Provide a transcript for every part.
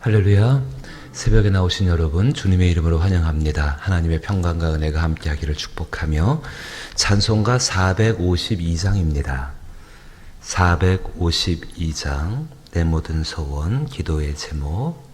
할렐루야. 새벽에 나오신 여러분 주님의 이름으로 환영합니다. 하나님의 평강과 은혜가 함께하기를 축복하며 찬송가 452장입니다. 452장 내 모든 소원 기도의 제목.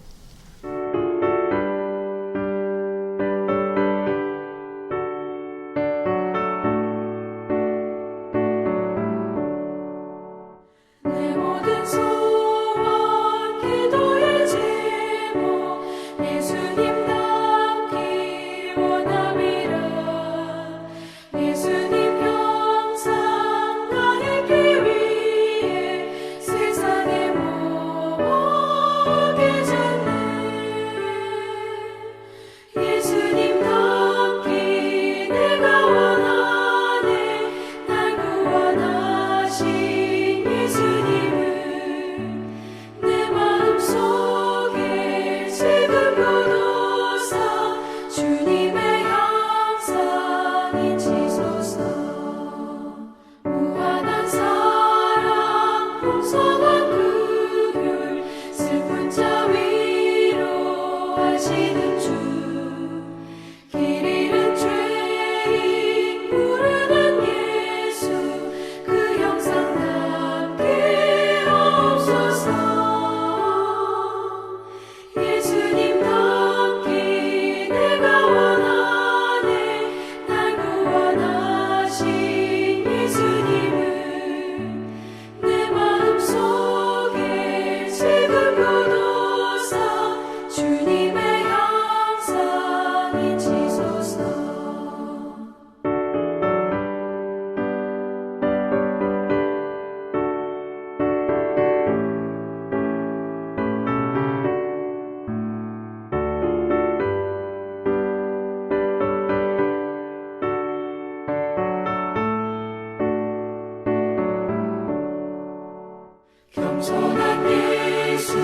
겸손한 예수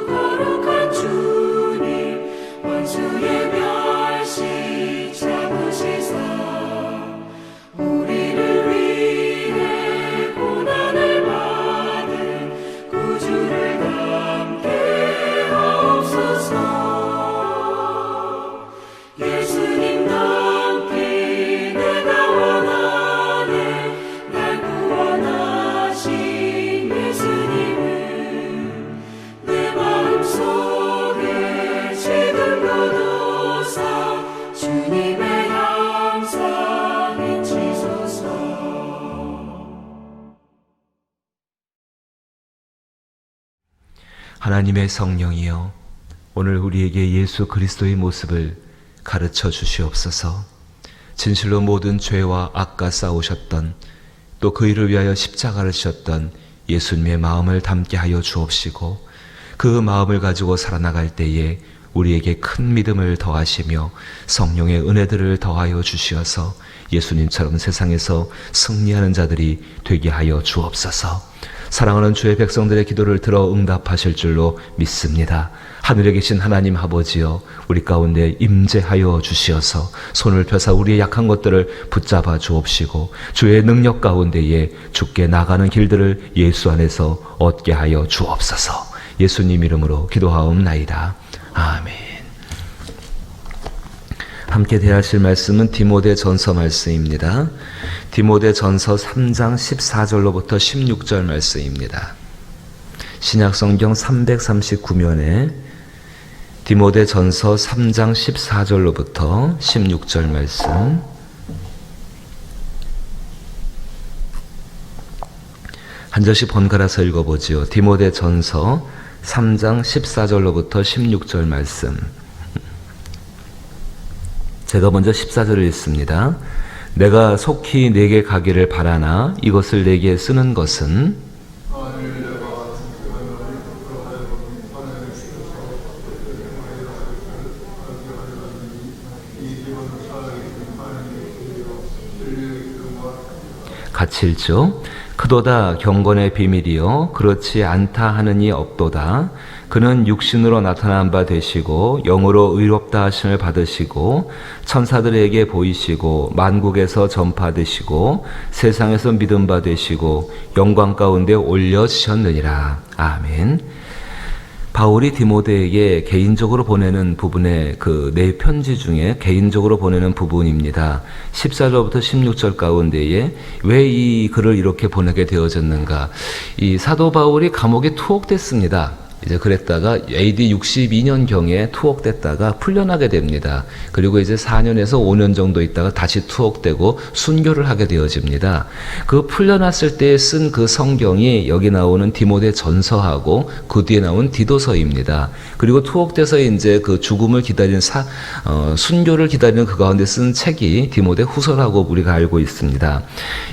거룩한 주님 원수의 멸시 참으시사 우리를 위해 고난을 받은 구주를 닮게 하옵소서. 예수님 닮기 내가 원하네. 날 구원하신 내 마음속에 지금도 두사 주님의 형상 잊히소서. 하나님의 성령이여, 오늘 우리에게 예수 그리스도의 모습을 가르쳐 주시옵소서. 진실로 모든 죄와 악과 싸우셨던, 또 그 일을 위하여 십자가를 지셨던 예수님의 마음을 담게 하여 주옵시고, 그 마음을 가지고 살아나갈 때에 우리에게 큰 믿음을 더하시며 성령의 은혜들을 더하여 주시어서 예수님처럼 세상에서 승리하는 자들이 되게 하여 주옵소서. 사랑하는 주의 백성들의 기도를 들어 응답하실 줄로 믿습니다. 하늘에 계신 하나님 아버지여, 우리 가운데 임재하여 주시어서 손을 펴사 우리의 약한 것들을 붙잡아 주옵시고, 주의 능력 가운데에 주께 나가는 길들을 예수 안에서 얻게 하여 주옵소서. 예수님 이름으로 기도하옵나이다. 아멘. 함께 대하실 말씀은 디모데전서 말씀입니다. 디모데전서 3장 14절로부터 16절 말씀입니다. 신약성경 339면에 디모데전서 3장 14절로부터 16절 말씀, 한 절씩 번갈아서 읽어보지요. 디모데전서 3장 14절로부터 16절 말씀. 제가 먼저 14절을 읽습니다. 내가 속히 내게 가기를 바라나 이것을 내게 쓰는 것은 같이 읽죠. 그도다 경건의 비밀이요 그렇지 않다 하느니 없도다. 그는 육신으로 나타난 바 되시고 영으로 의롭다 하심을 받으시고 천사들에게 보이시고 만국에서 전파되시고 세상에서 믿음 바 되시고 영광 가운데 올려지셨느니라. 아멘. 바울이 디모데에게 개인적으로 보내는 부분의 그 네 편지 중에 개인적으로 보내는 부분입니다. 14절부터 16절 가운데에 왜 이 글을 이렇게 보내게 되어졌는가? 이 사도 바울이 감옥에 투옥됐습니다. 이제 그랬다가 AD 62년경에 투옥됐다가 풀려나게 됩니다. 그리고 이제 4년에서 5년 정도 있다가 다시 투옥되고 순교를 하게 되어집니다. 그 풀려났을 때 쓴 그 성경이 여기 나오는 디모데 전서하고 그 뒤에 나온 디도서입니다. 그리고 투옥돼서 이제 그 죽음을 기다리는 순교를 기다리는 그 가운데 쓴 책이 디모데 후서라고 우리가 알고 있습니다.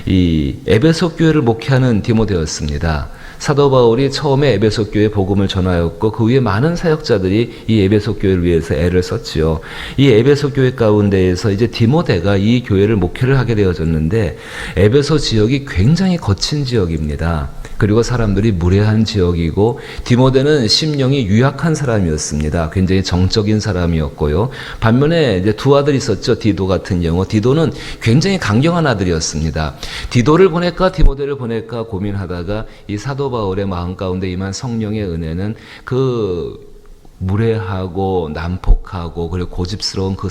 이 에베소 교회를 목회하는 디모데였습니다. 사도 바울이 처음에 에베소 교회에 복음을 전하였고 그 후에 많은 사역자들이 이 에베소 교회를 위해서 애를 썼지요. 이 에베소 교회 가운데에서 이제 디모데가 이 교회를 목회를 하게 되어졌는데 에베소 지역이 굉장히 거친 지역입니다. 그리고 사람들이 무례한 지역이고 디모데는 심령이 유약한 사람이었습니다. 굉장히 정적인 사람이었고요. 반면에 이제 두 아들이 있었죠. 디도 같은 경우. 디도는 굉장히 강경한 아들이었습니다. 디도를 보낼까 디모데를 보낼까 고민하다가 이 사도 바울의 마음 가운데 임한 성령의 은혜는 그 무례하고 난폭하고 그리고 고집스러운 그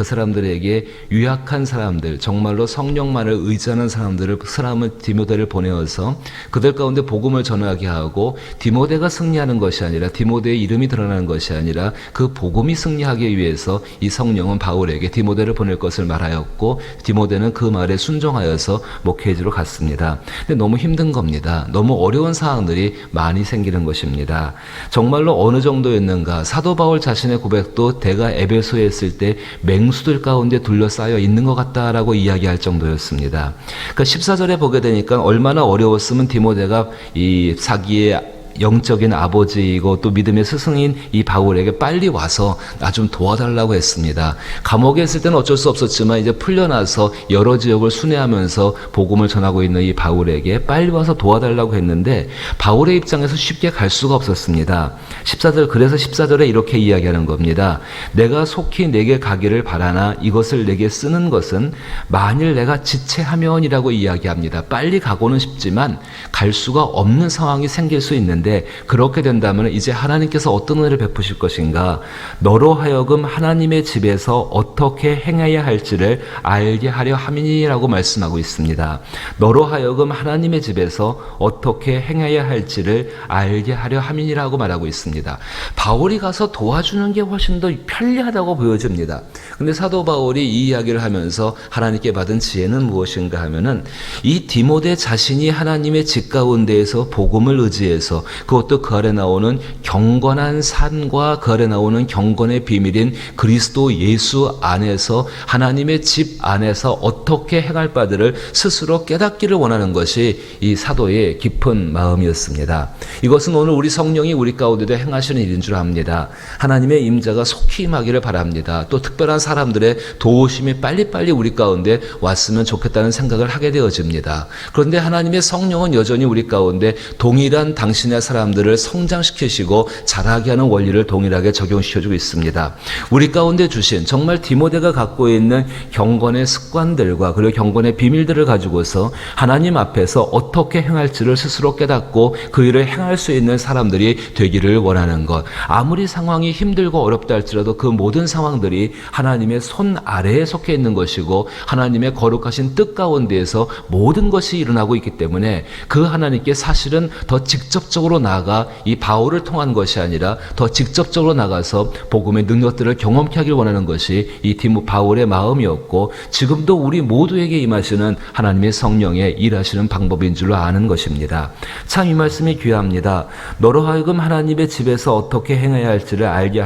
사람들에게 유약한 사람들, 정말로 성령만을 의지하는 사람을 디모데를 보내어서 그들 가운데 복음을 전하게 하고 디모데가 승리하는 것이 아니라 디모데의 이름이 드러나는 것이 아니라 그 복음이 승리하기 위해서 이 성령은 바울에게 디모데를 보낼 것을 말하였고 디모데는 그 말에 순종하여서 목회지로 갔습니다. 근데 너무 힘든 겁니다. 너무 어려운 상황들이 많이 생기는 것입니다. 정말로 어느 정도였는가? 사도 바울 자신의 고백도 대가 에베소에 있을 때 맹수들 가운데 둘러싸여 있는 것 같다라고 이야기할 정도였습니다. 그러니까 14절에 보게 되니까 얼마나 어려웠으면 디모데가 이 사기의 영적인 아버지이고 또 믿음의 스승인 이 바울에게 빨리 와서 나 좀 도와달라고 했습니다. 감옥에 있을 때는 어쩔 수 없었지만 이제 풀려나서 여러 지역을 순회하면서 복음을 전하고 있는 이 바울에게 빨리 와서 도와달라고 했는데 바울의 입장에서 쉽게 갈 수가 없었습니다. 14절, 그래서 14절에 이렇게 이야기하는 겁니다. 내가 속히 내게 가기를 바라나 이것을 내게 쓰는 것은 만일 내가 지체하면이라고 이야기합니다. 빨리 가고는 싶지만 갈 수가 없는 상황이 생길 수 있는데 그렇게 된다면 이제 하나님께서 어떤 은혜를 베푸실 것인가? 너로 하여금 하나님의 집에서 어떻게 행해야 할지를 알게 하려 함이니라고 말씀하고 있습니다. 너로 하여금 하나님의 집에서 어떻게 행해야 할지를 알게 하려 함이니라고 말하고 있습니다. 바울이 가서 도와주는 게 훨씬 더 편리하다고 보여집니다. 근데 사도 바울이 이 이야기를 하면서 하나님께 받은 지혜는 무엇인가 하면은 이 디모데 자신이 하나님의 집 가운데에서 복음을 의지해서 그것도 그 아래 나오는 경건한 산과 그 아래 나오는 경건의 비밀인 그리스도 예수 안에서 하나님의 집 안에서 어떻게 행할 바들을 스스로 깨닫기를 원하는 것이 이 사도의 깊은 마음이었습니다. 이것은 오늘 우리 성령이 우리 가운데도 행하시는 일인 줄 압니다. 하나님의 임재가 속히 임하기를 바랍니다. 또 특별한 사람들의 도우심이 빨리빨리 우리 가운데 왔으면 좋겠다는 생각을 하게 되어집니다. 그런데 하나님의 성령은 여전히 우리 가운데 동일한 당신의 사람들을 성장시키시고 자라게 하는 원리를 동일하게 적용시켜주고 있습니다. 우리 가운데 주신 정말 디모데가 갖고 있는 경건의 습관들과 그리고 경건의 비밀들을 가지고서 하나님 앞에서 어떻게 행할지를 스스로 깨닫고 그 일을 행할 수 있는 사람들이 되기를 원하는 것. 아무리 상황이 힘들고 어렵다 할지라도 그 모든 상황들이 하나님의 손 아래에 속해 있는 것이고 하나님의 거룩하신 뜻 가운데에서 모든 것이 일어나고 있기 때문에 그 하나님께 사실은 더 직접적으로 나아가 이 바울을 통한 것이 아니라 더 직접적으로 나가서 복음의 능력들을 경험케 하길 원하는 것이 이 바울의 마음이었고 지금도 우리 모두에게 임하시는 하나님의 성령의 일하시는 방법인 줄로 아는 것입니다. 참 이 말씀이 귀합니다. 너로 하여금 하나님의 집에서 어떻게 행해야 할지를 알게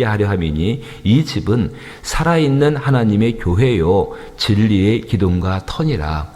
하려 함이니 이 집은 살아있는 하나님의 교회요 진리의 기둥과 터니라.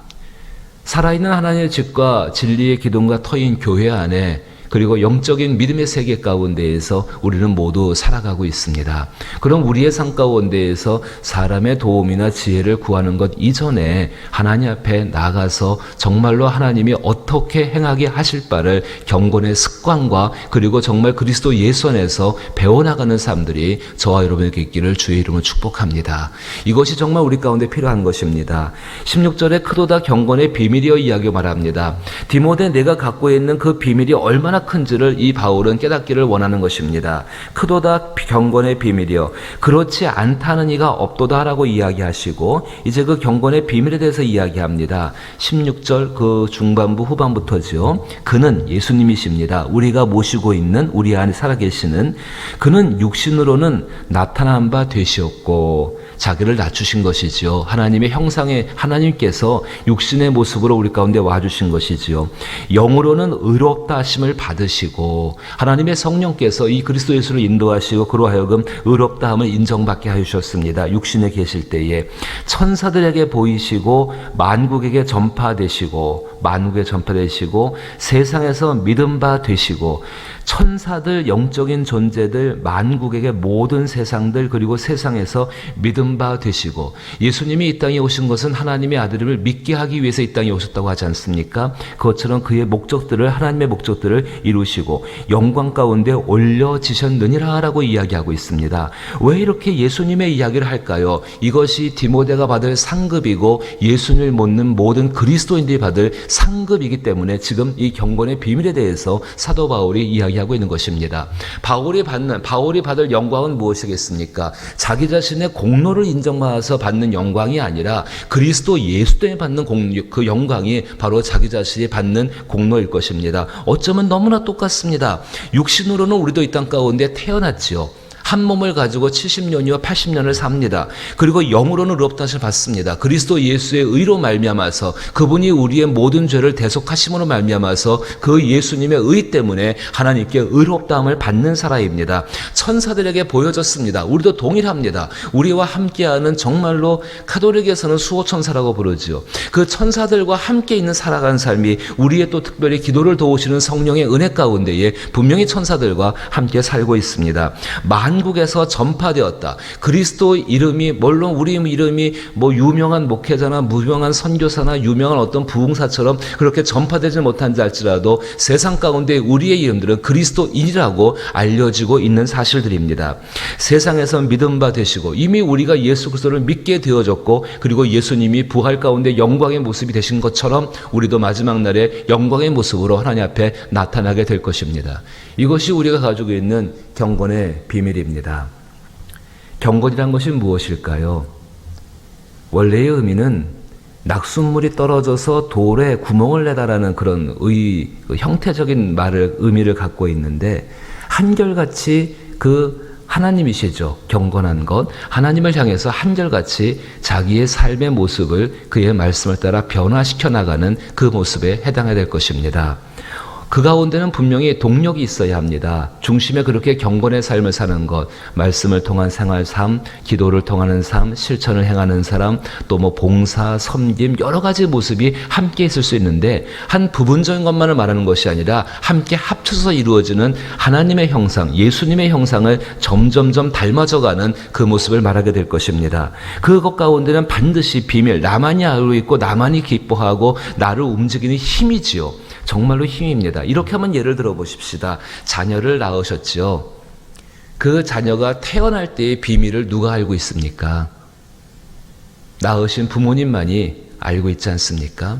살아있는 하나님의 집과 진리의 기둥과 터인 교회 안에 그리고 영적인 믿음의 세계 가운데에서 우리는 모두 살아가고 있습니다. 그럼 우리의 삶 가운데에서 사람의 도움이나 지혜를 구하는 것 이전에 하나님 앞에 나가서 정말로 하나님이 어떻게 행하게 하실 바를 경건의 습관과 그리고 정말 그리스도 예수 안에서 배워나가는 사람들이 저와 여러분에게 있기를 주의 이름으로 축복합니다. 이것이 정말 우리 가운데 필요한 것입니다. 16절에 크도다 경건의 비밀이여 이야기 말합니다. 디모데 내가 갖고 있는 그 비밀이 얼마나 얼마나 큰지를 이 바울은 깨닫기를 원하는 것입니다. 크도다 경건의 비밀이요 그렇지 않다는 이가 없도다라고 이야기하시고 이제 그 경건의 비밀에 대해서 이야기합니다. 16절 그 중반부 후반부터죠. 그는 예수님이십니다. 우리가 모시고 있는 우리 안에 살아계시는 그는 육신으로는 나타난 바 되시었고 자기를 낮추신 것이지요. 하나님의 형상의 하나님께서 육신의 모습으로 우리 가운데 와주신 것이지요. 영으로는 의롭다 하심을 받으시고 하나님의 성령께서 이 그리스도 예수를 인도하시고 그로 하여금 의롭다 함을 인정받게 하셨습니다. 육신에 계실 때에 천사들에게 보이시고 만국에 전파되시고 세상에서 믿음 바 되시고 천사들 영적인 존재들 만국에게 모든 세상들 그리고 세상에서 믿음 바 되시고 예수님이 이 땅에 오신 것은 하나님의 아들임을 믿게 하기 위해서 이 땅에 오셨다고 하지 않습니까? 그것처럼 그의 목적들을 하나님의 목적들을 이루시고 영광 가운데 올려지셨느니라 라고 이야기하고 있습니다. 왜 이렇게 예수님의 이야기를 할까요? 이것이 디모데가 받을 상급이고 예수님을 믿는 모든 그리스도인들이 받을 상급이기 때문에 지금 이 경건의 비밀에 대해서 사도 바울이 이야기하고 있는 것입니다. 바울이 받을 영광은 무엇이겠습니까? 자기 자신의 공로를 인정받아서 받는 영광이 아니라 그리스도 예수 때문에 받는 그 영광이 바로 자기 자신이 받는 공로일 것입니다. 어쩌면 너무나 똑같습니다. 육신으로는 우리도 이 땅 가운데 태어났지요. 한 몸을 가지고 70년이와 80년을 삽니다. 그리고 영으로는 의롭다심을 받습니다. 그리스도 예수의 의로 말미암아서 그분이 우리의 모든 죄를 대속하심으로 말미암아서 그 예수님의 의 때문에 하나님께 의롭다함을 받는 사람입니다. 천사들에게 보여졌습니다. 우리도 동일합니다. 우리와 함께하는 정말로 카톨릭에서는 수호천사라고 부르지요. 그 천사들과 함께 있는 살아가는 삶이 우리의 또 특별히 기도를 도우시는 성령의 은혜 가운데에 분명히 천사들과 함께 살고 있습니다. 한국에서 전파되었다. 그리스도 이름이 물론 우리 이름이 뭐 유명한 목회자나 유명한 선교사나 유명한 어떤 부흥사처럼 그렇게 전파되지 못한지 알지라도 세상 가운데 우리의 이름들은 그리스도인이라고 알려지고 있는 사실들입니다. 세상에서 믿음 바 되시고 이미 우리가 예수 그리스도를 믿게 되어졌고 그리고 예수님이 부활 가운데 영광의 모습이 되신 것처럼 우리도 마지막 날에 영광의 모습으로 하나님 앞에 나타나게 될 것입니다. 이것이 우리가 가지고 있는 경건의 비밀입니다. 경건이란 것이 무엇일까요? 원래의 의미는 낙숫물이 떨어져서 돌에 구멍을 내다라는 그런 형태적인 의미를 갖고 있는데 한결같이 그 하나님이시죠. 경건한 것. 하나님을 향해서 한결같이 자기의 삶의 모습을 그의 말씀을 따라 변화시켜 나가는 그 모습에 해당해야 될 것입니다. 그 가운데는 분명히 동력이 있어야 합니다. 중심에 그렇게 경건의 삶을 사는 것, 말씀을 통한 생활 삶, 기도를 통하는 삶, 실천을 행하는 사람, 또 봉사, 섬김 여러 가지 모습이 함께 있을 수 있는데 한 부분적인 것만을 말하는 것이 아니라 함께 합쳐서 이루어지는 하나님의 형상, 예수님의 형상을 점점점 닮아져가는 그 모습을 말하게 될 것입니다. 그것 가운데는 반드시 비밀, 나만이 알고 있고 나만이 기뻐하고 나를 움직이는 힘이지요. 정말로 힘입니다. 이렇게 하면 예를 들어 보십시다. 자녀를 낳으셨지요. 그 자녀가 태어날 때의 비밀을 누가 알고 있습니까? 낳으신 부모님만이 알고 있지 않습니까?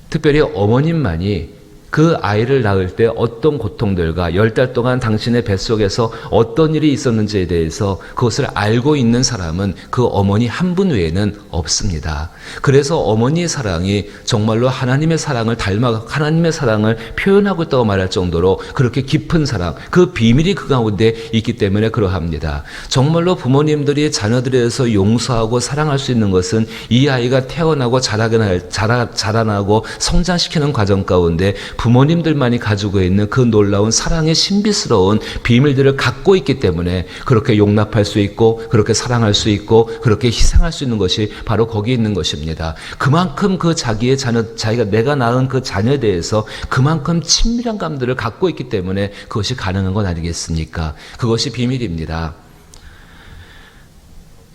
특별히 어머님만이 그 아이를 낳을 때 어떤 고통들과 10달 동안 당신의 뱃속에서 어떤 일이 있었는지에 대해서 그것을 알고 있는 사람은 그 어머니 한 분 외에는 없습니다. 그래서 어머니의 사랑이 정말로 하나님의 사랑을 하나님의 사랑을 표현하고 있다고 말할 정도로 그렇게 깊은 사랑, 그 비밀이 그 가운데 있기 때문에 그러합니다. 정말로 부모님들이 자녀들에 대해서 용서하고 사랑할 수 있는 것은 이 아이가 태어나고 자라나고 성장시키는 과정 가운데 부모님들만이 가지고 있는 그 놀라운 사랑의 신비스러운 비밀들을 갖고 있기 때문에 그렇게 용납할 수 있고 그렇게 사랑할 수 있고 그렇게 희생할 수 있는 것이 바로 거기에 있는 것입니다. 그만큼 그 자기가 내가 낳은 그 자녀에 대해서 그만큼 친밀한 감들을 갖고 있기 때문에 그것이 가능한 건 아니겠습니까? 그것이 비밀입니다.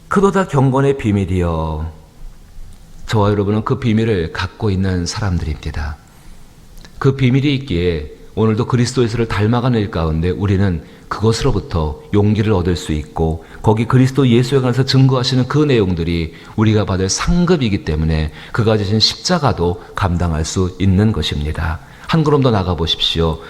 크도다 경건의 비밀이여. 저와 여러분은 그 비밀을 갖고 있는 사람들입니다. 그 비밀이 있기에 오늘도 그리스도 예수를 닮아가는 일 가운데 우리는 그것으로부터 용기를 얻을 수 있고 거기 그리스도 예수에 관해서 증거하시는 그 내용들이 우리가 받을 상급이기 때문에 그가 지신 십자가도 감당할 수 있는 것입니다. 한 걸음 더 나가 보십시오.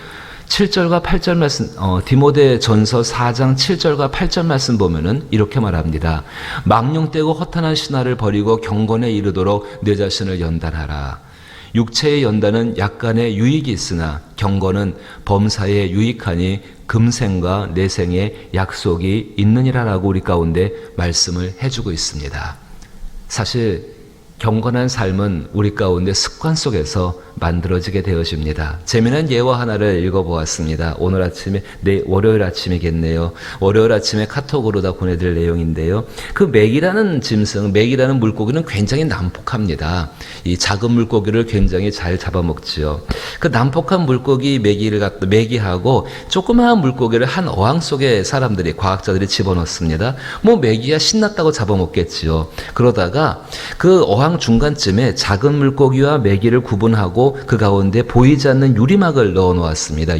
7절과 8절 말씀, 디모데 전서 4장 7절과 8절 말씀 보면은 이렇게 말합니다. 망령되고 허탄한 신화를 버리고 경건에 이르도록 내 자신을 연단하라. 육체의 연단은 약간의 유익이 있으나 경건은 범사에 유익하니 금생과 내생의 약속이 있느니라라고 우리 가운데 말씀을 해주고 있습니다. 사실 경건한 삶은 우리 가운데 습관 속에서 만들어지게 되어집니다. 재미난 예화 하나를 읽어보았습니다. 오늘 아침에, 월요일 아침이겠네요. 월요일 아침에 카톡으로 다 보내드릴 내용인데요. 그 맥이라는 짐승, 맥이라는 물고기는 굉장히 난폭합니다. 이 작은 물고기를 굉장히 잘 잡아먹지요. 그 난폭한 물고기 메기하고 조그마한 물고기를 한 어항 속에 사람들이, 과학자들이 집어넣습니다. 뭐 메기야 신났다고 잡아먹겠지요. 그러다가 그 어항 중간쯤에 작은 물고기와 메기를 구분하고 그 가운데 보이지 않는 유리막을 넣어 놓았습니다.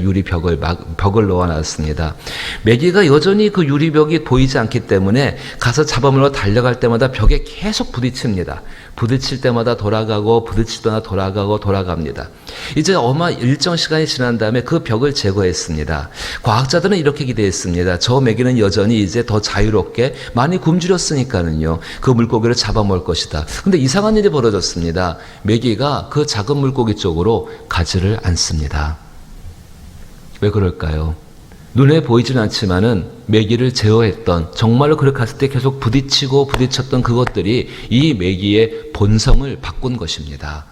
벽을 넣어 놨습니다. 메기가 여전히 그 유리벽이 보이지 않기 때문에 가서 잡아먹으러 달려갈 때마다 벽에 계속 부딪힙니다. 부딪힐 때마다 돌아가고 부딪히다가 돌아갑니다. 이제 일정 시간이 지난 다음에 그 벽을 제거했습니다. 과학자들은 이렇게 기대했습니다. 저 메기는 여전히 이제 더 자유롭게 많이 굶주렸으니까는요, 그 물고기를 잡아먹을 것이다. 근데 이상한 일이 벌어졌습니다. 메기가 그 작은 물고기 쪽으로 가지를 않습니다. 왜 그럴까요? 눈에 보이지는 않지만은 메기를 제어했던, 정말로 그렇게 갔을 때 계속 부딪혔던 그것들이 이 메기의 본성을 바꾼 것입니다.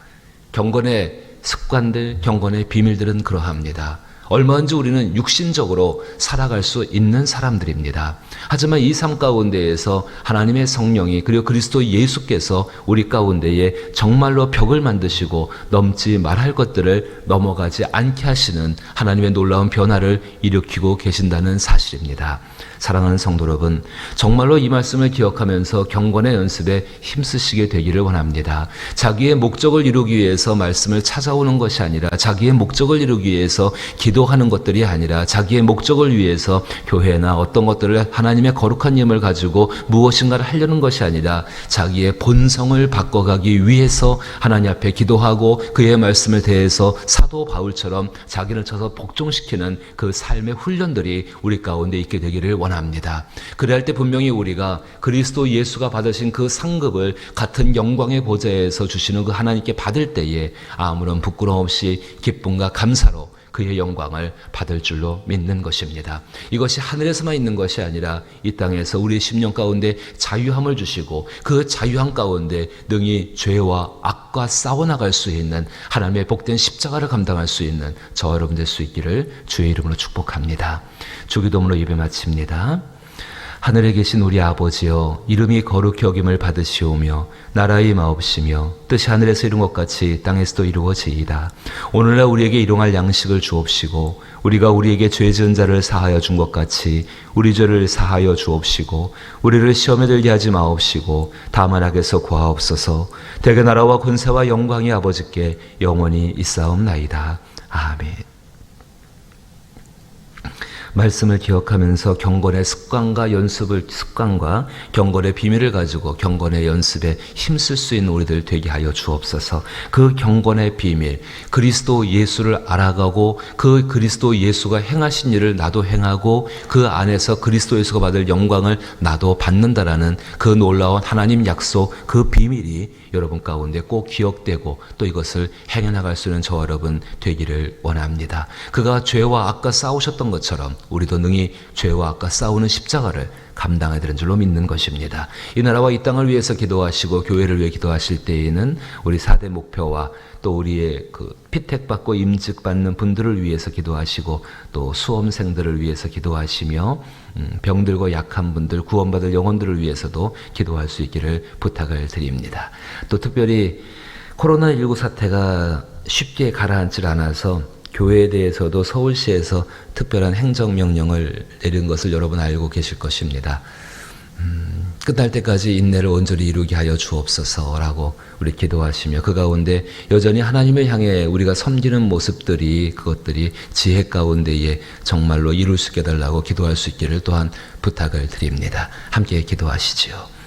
경건의 습관들, 경건의 비밀들은 그러합니다. 얼마든지 우리는 육신적으로 살아갈 수 있는 사람들입니다. 하지만 이 삶 가운데에서 하나님의 성령이, 그리고 그리스도 예수께서 우리 가운데에 정말로 벽을 만드시고 넘지 말할 것들을 넘어가지 않게 하시는 하나님의 놀라운 변화를 일으키고 계신다는 사실입니다. 사랑하는 성도 여러분, 정말로 이 말씀을 기억하면서 경건의 연습에 힘쓰시게 되기를 원합니다. 자기의 목적을 이루기 위해서 말씀을 찾아오는 것이 아니라, 자기의 목적을 이루기 위해서 기도하는 것들이 아니라, 자기의 목적을 위해서 교회나 어떤 것들을 하나님의 거룩한 이름을 가지고 무엇인가를 하려는 것이 아니라 자기의 본성을 바꿔가기 위해서 하나님 앞에 기도하고 그의 말씀을 대해서 사도 바울처럼 자기를 쳐서 복종시키는 그 삶의 훈련들이 우리 가운데 있게 되기를 원합니다. 그래야 할 때 분명히 우리가 그리스도 예수가 받으신 그 상급을 같은 영광의 보좌에서 주시는 그 하나님께 받을 때에 아무런 부끄러움 없이 기쁨과 감사로 그의 영광을 받을 줄로 믿는 것입니다. 이것이 하늘에서만 있는 것이 아니라 이 땅에서 우리의 심령 가운데 자유함을 주시고 그 자유함 가운데 능히 죄와 악과 싸워나갈 수 있는 하나님의 복된 십자가를 감당할 수 있는 저와 여러분 될 수 있기를 주의 이름으로 축복합니다. 주기도문으로 예배 마칩니다. 하늘에 계신 우리 아버지여, 이름이 거룩히 여김을 받으시오며 나라의 마옵시며 뜻이 하늘에서 이룬 것 같이 땅에서도 이루어지이다. 오늘날 우리에게 일용할 양식을 주옵시고 우리가 우리에게 죄 지은 자를 사하여 준 것 같이 우리 죄를 사하여 주옵시고 우리를 시험에 들게 하지 마옵시고 다만 악에서 구하옵소서. 대개 나라와 권세와 영광이 아버지께 영원히 있사옵나이다. 아멘. 말씀을 기억하면서 경건의 습관과 경건의 비밀을 가지고 경건의 연습에 힘쓸 수 있는 우리들 되게 하여 주옵소서. 그 경건의 비밀, 그리스도 예수를 알아가고 그 그리스도 예수가 행하신 일을 나도 행하고 그 안에서 그리스도 예수가 받을 영광을 나도 받는다라는 그 놀라운 하나님 약속, 그 비밀이 여러분 가운데 꼭 기억되고 또 이것을 행해나갈 수 있는 저와 여러분 되기를 원합니다. 그가 죄와 악과 싸우셨던 것처럼 우리도 능히 죄와 악과 싸우는 십자가를 감당해야 되는 줄로 믿는 것입니다. 이 나라와 이 땅을 위해서 기도하시고 교회를 위해 기도하실 때에는 우리 4대 목표와 또 우리의 그 피택받고 임직받는 분들을 위해서 기도하시고 또 수험생들을 위해서 기도하시며 병들고 약한 분들, 구원받을 영혼들을 위해서도 기도할 수 있기를 부탁을 드립니다. 또 특별히 코로나19 사태가 쉽게 가라앉질 않아서 교회에 대해서도 서울시에서 특별한 행정명령을 내린 것을 여러분 알고 계실 것입니다. 끝날 때까지 인내를 온전히 이루게 하여 주옵소서라고 우리 기도하시며 그 가운데 여전히 하나님을 향해 우리가 섬기는 모습들이 그것들이 지혜 가운데에 정말로 이룰 수 있게 해달라고 기도할 수 있기를 또한 부탁을 드립니다. 함께 기도하시지요.